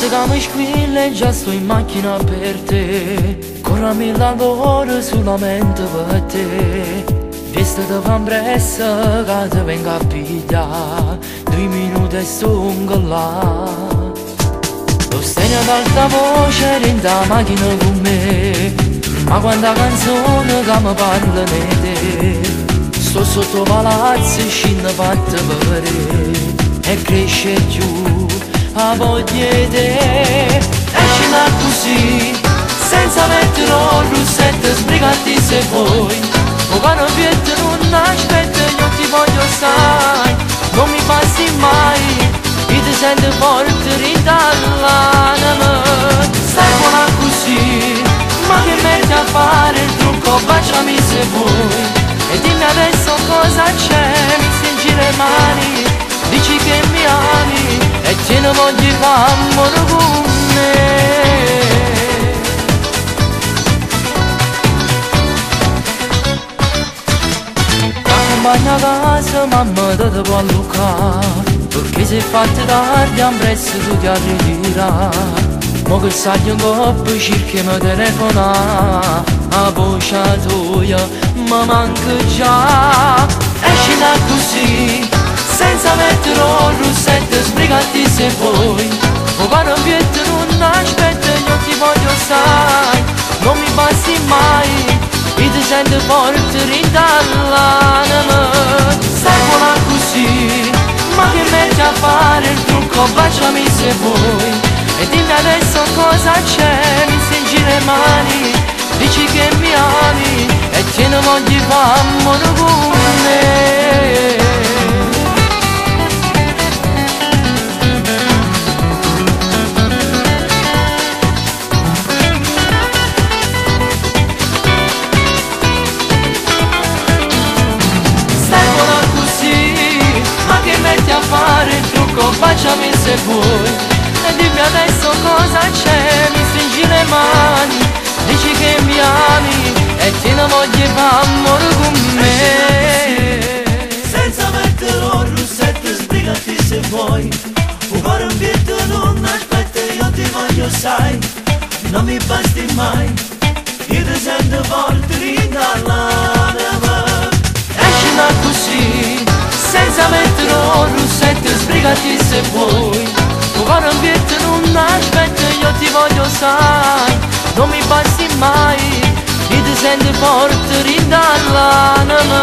Adesso che mi squilla già sto in macchina per te, corrami la lavoro solamente per te. Visto che fa pressa che ti venga a pigliare, 2 minuti e sto là. Lo stai ad alta voce dentro la macchina con me, ma quanta canzone che mi parla di te. Sto sotto palazzo e scendo fatta vedere, e cresce giù a voglia di te. Esci da così, senza mettere un rossetto, sbrigati se vuoi. O caro pietto non aspetta, io ti voglio sai. Non mi passi mai, io ti sento forte ridall'anima. Stai buona così, ma che metti a fare il trucco, baciami se vuoi. E dimmi adesso cosa c'è, mi stringi le mani, dici che mi ami e te ne voglio fare amore con me. Accompagna a casa mamma te può allucare, perché se fatti tardi a presto tu ti arriverai. Mo che sai un coppo cerchiamo telefonare, a voce tua mi manca già. Esci da così, senza mettere un rossetto, sbrigati se vuoi. O caro pietto non aspetta, io ti voglio sai. Non mi passi mai, io ti sento forte ridall'anima. Stai buona così, ma che metti a fare il trucco, baciami se vuoi. E dimmi adesso cosa c'è, mi stringi le mani, dici che mi ami e te ne voglio fare amore con me. Stai buona così, ma che metti a fare il trucco, baciami se vuoi. E dimmi adesso cosa c'è, mi stringi le mani, dici che mi ami e te ne voglio fare amore con me. Senza mettere un rossetto, sbrigati se vuoi. Un cuore in pietto non aspetta, io ti voglio sai. Non mi basti mai, io ti sento forte ridall'anima. Esci da così, senza mettere un rossetto, sbrigati se vuoi. Un cuore in pietto non aspetta, io ti voglio sai. Non mi basti mai, io ti sento forte ridall'anima.